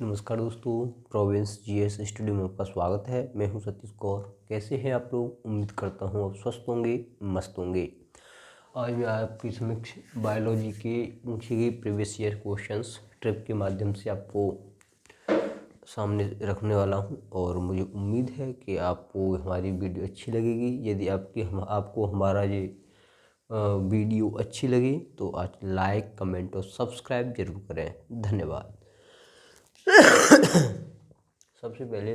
नमस्कार दोस्तों, province GS studio में आपका स्वागत है। मैं हूं सतीश कौर। कैसे हैं आप लोग? उम्मीद करता हूं आप स्वस्थ होंगे, मस्त होंगे। आज मैं आपकी समक्ष बायोलॉजी के पूछे गए प्रीवियस ईयर क्वेश्चंस ट्रिप के माध्यम से आपको सामने रखने वाला हूं और मुझे उम्मीद है कि आपको हमारी वीडियो अच्छी लगेगी। यदि आपको हमारा ये वीडियो अच्छी लगी तो आज लाइक, कमेंट और सब्सक्राइब जरूर करें। धन्यवाद। सबसे पहले,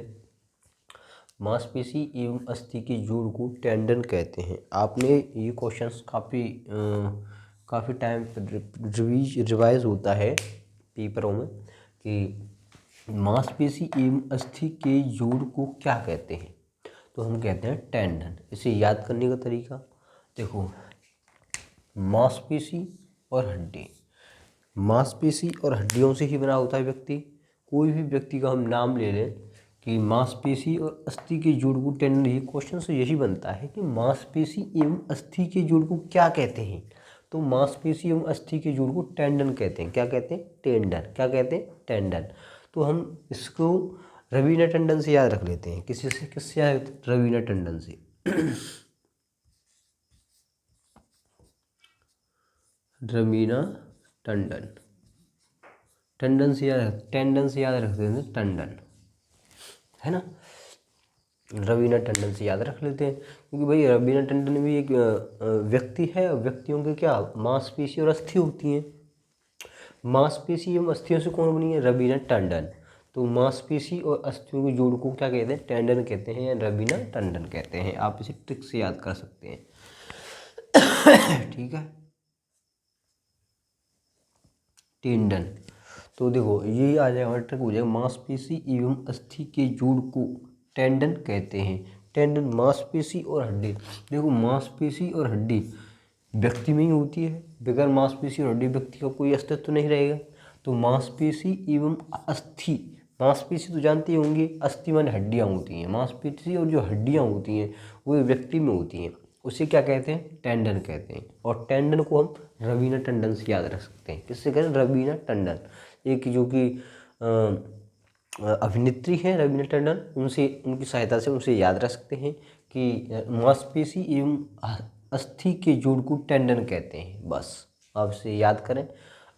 मांसपेशी एवं अस्थि के जोड़ को टेंडन कहते हैं। आपने ये क्वेश्चंस काफ़ी टाइम रिवाइज होता है पेपरों में कि मांसपेशी एवं अस्थि के जोड़ को क्या कहते हैं, तो हम कहते हैं टेंडन। इसे याद करने का तरीका देखो, मांसपेशी और हड्डी, मांसपेशी और हड्डियों से ही बना होता है व्यक्ति। कोई भी व्यक्ति का हम नाम ले लें कि मांसपेशी और अस्थि के जोड़ को टेंडन, ये क्वेश्चन से यही बनता है कि मांसपेशी एवं अस्थि के जोड़ को क्या कहते हैं, तो मांसपेशी एवं अस्थि के जोड़ को टेंडन कहते हैं। क्या कहते हैं? टेंडन। क्या कहते हैं? टेंडन। तो हम इसको रवीना टंडन से याद रख लेते हैं। किससे याद? रवीना टंडन से। रवीना टंडन, टंडन से याद रखते हैं, टंडन, है ना। रवीना टंडन से याद रख लेते हैं क्योंकि भाई रवीना टंडन भी एक व्यक्ति है। व्यक्तियों के क्या मांसपेशी और अस्थि होती हैं। मांसपेशी एवं अस्थियों से कौन बनी है? रवीना टंडन। तो मांसपेशी और अस्थियों के जोड़ को क्या कहते हैं? टेंडन कहते हैं या रवीना टंडन कहते हैं। आप इसे ट्रिक से याद कर सकते हैं। ठीक है, टेंडन। तो देखो ये आ जाएगा, ट्रिक हो जाएगा, मांसपेशी एवं अस्थि के जोड़ को टेंडन कहते हैं। टेंडन मांसपेशी और हड्डी। देखो मांसपेशी और हड्डी व्यक्ति में ही होती है। बगैर मांसपेशी और हड्डी व्यक्ति का कोई अस्तित्व नहीं रहेगा। तो मांसपेशी एवं अस्थि, मांसपेशी तो जानते ही होंगे, अस्थि माने हड्डियाँ होती हैं। मांसपेशी और जो हड्डियाँ होती हैं वो व्यक्ति में होती हैं, उसे क्या कहते हैं? टेंडन कहते हैं। और टेंडन को हम रवीना टंडन से याद रख सकते हैं। किससे कहें? रवीना टंडन। एक जो कि अभिनेत्री हैं रवीना टंडन, उनसे, उनकी सहायता से उनसे याद रख सकते हैं कि मांसपेशी एवं अस्थि के जोड़ को टेंडन कहते हैं। बस आप इसे याद करें,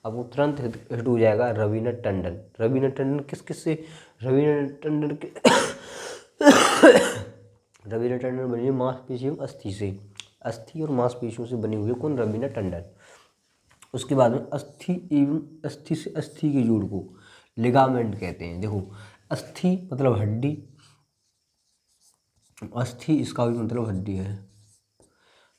आपको तुरंत हिट हो जाएगा रवीना टंडन। रवीना टंडन किस से? रवीना टंडन के रवीना टंडन बनी है मांसपेशी एवं अस्थि से। अस्थि और मांसपेशियों से बनी हुई है कौन? रवीना टंडन। उसके बाद में अस्थि एवं अस्थि से अस्थि के जोड़ को लिगामेंट कहते हैं। देखो अस्थि मतलब हड्डी, अस्थि इसका भी मतलब हड्डी है।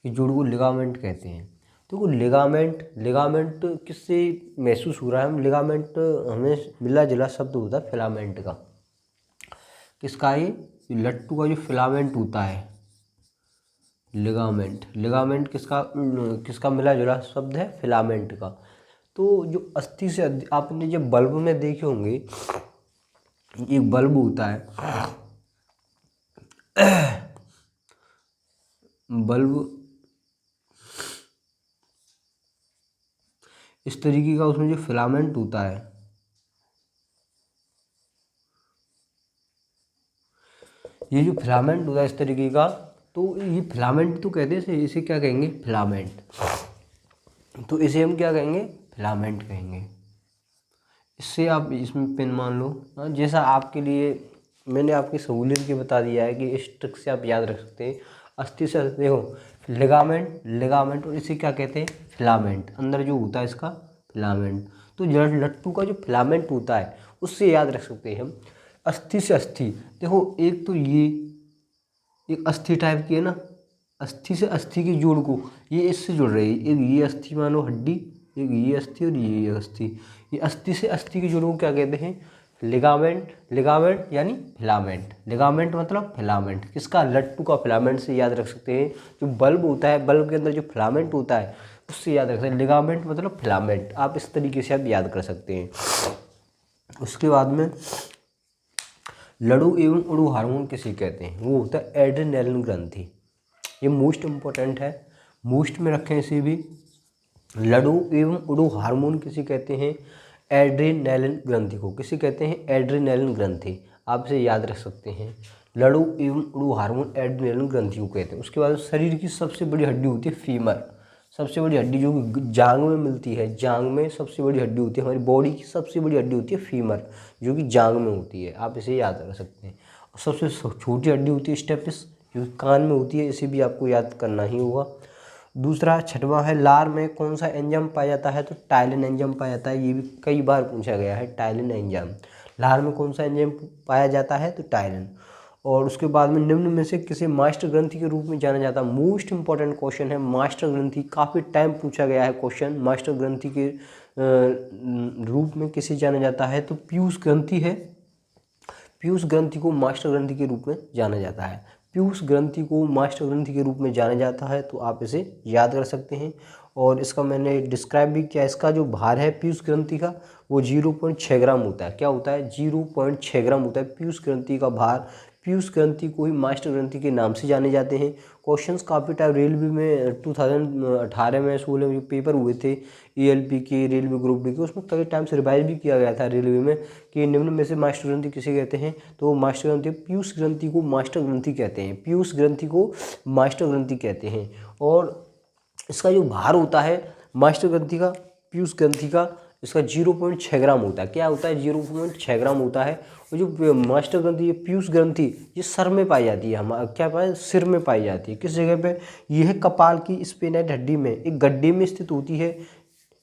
ये जोड़ को लिगामेंट कहते हैं। देखो लिगामेंट किससे महसूस हो रहा है? हम लिगामेंट हमें मिला जुला शब्द होता है फिलामेंट का। किसका? ये लट्टू का जो फिलामेंट होता है, लिगामेंट किसका मिला जुला शब्द है? फिलामेंट का। तो जो अस्थि से, आपने जब बल्ब में देखे होंगे, एक बल्ब होता है, बल्ब इस तरीके का, उसमें जो फिलामेंट होता है, ये जो फिलामेंट होता है इस तरीके का, तो ये फिलामेंट तो कहते हैं, इसे क्या कहेंगे? फिलामेंट। तो इसे हम क्या कहेंगे? फिलामेंट कहेंगे। इससे आप इसमें पिन मान लो, जैसा आपके लिए मैंने आपकी सहूलियत के बता दिया है कि इस ट्रिक से आप याद रख सकते हैं। अस्थि से देखो लिगामेंट और इसे क्या कहते हैं? फिलामेंट। अंदर जो होता है इसका फिलामेंट। तो लट्टू का जो फिलामेंट होता है उससे याद रख सकते हैं हम। अस्थि से अस्थि, देखो एक तो ये एक अस्थि टाइप की है ना, अस्थि से अस्थि के जोड़ को ये इससे जुड़ रही है। एक ये अस्थि मानो हड्डी, एक ये अस्थि और ये अस्थि। ये अस्थि से अस्थि के जोड़ को क्या कहते हैं? लिगामेंट यानी फिलामेंट। लिगामेंट मतलब फिलामेंट। किसका? लट्टू का फिलामेंट से याद रख सकते हैं। जो बल्ब होता है, बल्ब के अंदर जो फिलामेंट होता है उससे याद रख सकते हैं। लिगामेंट मतलब फिलामेंट। आप इस तरीके से आप याद कर सकते हैं। उसके बाद में लड़ू एवं उड़ू हार्मोन किसे कहते हैं? वो होता है एड्रेनलिन ग्रंथि। ये मोस्ट इम्पोर्टेंट है, मोस्ट में रखें इसे भी। लड़ू एवं उड़ू हार्मोन किसे कहते हैं? एड्रेनालिन ग्रंथि को, किसे कहते हैं? एड्रेनालिन ग्रंथि। आप इसे याद रख सकते हैं, लड़ू एवं उड़ू हार्मोन एड्रेनालिन ग्रंथि को कहते हैं। उसके बाद शरीर की सबसे बड़ी हड्डी होती है फीमर, सबसे बड़ी हड्डी जो कि जांग में मिलती है। जांग में सबसे बड़ी हड्डी होती है, हमारी बॉडी की सबसे बड़ी हड्डी होती है फीमर, जो कि जांग में होती है। आप इसे याद रख सकते हैं। और सबसे छोटी हड्डी होती है स्टेपिस, जो कान में होती है, इसे भी आपको याद करना ही होगा। दूसरा छठवां है, लार में कौन सा एंजाइम पाया जाता है? तो टाइलिन एंजाइम पाया जाता है। ये भी कई बार पूछा गया है, टाइलिन एंजाइम। लार में कौन सा एंजाइम पाया जाता है? तो टाइलिन। और उसके बाद में निम्न में से किसे मास्टर ग्रंथि के रूप में जाना जाता है? मोस्ट इंपॉर्टेंट क्वेश्चन है मास्टर ग्रंथि, काफ़ी टाइम पूछा गया है क्वेश्चन। मास्टर ग्रंथि के रूप में किसे जाना जाता है? तो पीयूष ग्रंथि है। पीयूष ग्रंथि को मास्टर ग्रंथि के रूप में जाना जाता है। पीयूष ग्रंथि को मास्टर ग्रंथि के रूप में जाना जाता है, तो आप इसे याद कर सकते हैं। और इसका मैंने डिस्क्राइब भी किया। इसका जो भार है पीयूष ग्रंथि का, वो 0.6 ग्राम होता है। क्या होता है? 0.6 ग्राम होता है पीयूष ग्रंथि का भार। पीयूष ग्रंथि को ही मास्टर ग्रंथि के नाम से जाने जाते हैं। क्वेश्चंस काफ़ी टाइम रेलवे में 2018 में 16 में जो पेपर हुए थे ELP के, रेलवे ग्रुप डी के, उसमें कई टाइम से रिवाइज भी किया गया था रेलवे में कि निम्न में से मास्टर ग्रंथि किसे कहते हैं? तो मास्टर ग्रंथि, पीयूष ग्रंथि को मास्टर ग्रंथि कहते हैं। पीयूष ग्रंथि को मास्टर ग्रंथि कहते हैं। और इसका जो भार होता है मास्टर ग्रंथि का, पीयूष ग्रंथि का, इसका 0.6 ग्राम होता है। क्या होता है? 0.6 ग्राम होता है। और जो मास्टर ग्रंथि, ये पीयूष ग्रंथि, ये सर में पाई जाती है। हमारा क्या पाया? सिर में पाई जाती है। किस जगह पे? यह कपाल की स्पेनाइड हड्डी में एक गड्ढे में स्थित होती है।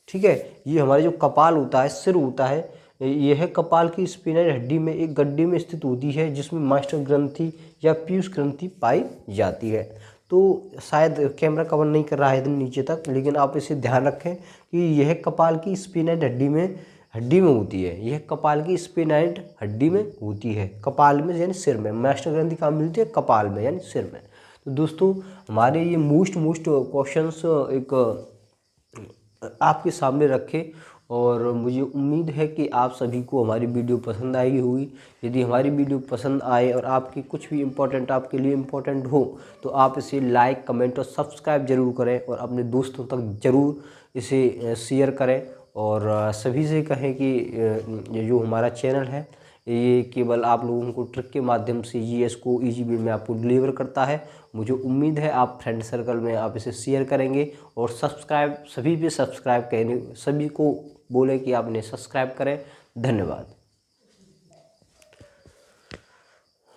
ठीक है, ये हमारा जो कपाल होता है, सिर होता है, यह कपाल की स्पेनाइड हड्डी में एक गड्ढे में स्थित होती है, जिसमें मास्टर ग्रंथि या पीयूष ग्रंथि पाई जाती है। तो शायद कैमरा कवर नहीं कर रहा है एकदम नीचे तक, लेकिन आप इसे ध्यान रखें कि यह कपाल की स्पेनाइड हड्डी में होती है। यह कपाल की स्पेनाइड हड्डी में होती है, कपाल में यानी सिर में। मास्टर ग्रंथि कहाँ मिलती है? कपाल में यानी सिर में। तो दोस्तों, हमारे ये मोस्ट क्वेश्चंस एक आपके सामने रखे, और मुझे उम्मीद है कि आप सभी को हमारी वीडियो पसंद आई होगी। यदि हमारी वीडियो पसंद आए और आपकी कुछ भी इम्पोर्टेंट आपके लिए इम्पोर्टेंट हो, तो आप इसे लाइक, कमेंट और सब्सक्राइब जरूर करें, और अपने दोस्तों तक ज़रूर इसे शेयर करें। और सभी से कहें कि ये जो हमारा चैनल है, ये केवल आप लोगों को ट्रिक के माध्यम से GS को ईजी वे में आपको डिलीवर करता है। मुझे उम्मीद है आप फ्रेंड सर्कल में आप इसे शेयर करेंगे, और सब्सक्राइब, सभी पे सब्सक्राइब करेंगे, सभी को बोले कि आप इन्हें सब्सक्राइब करें। धन्यवाद।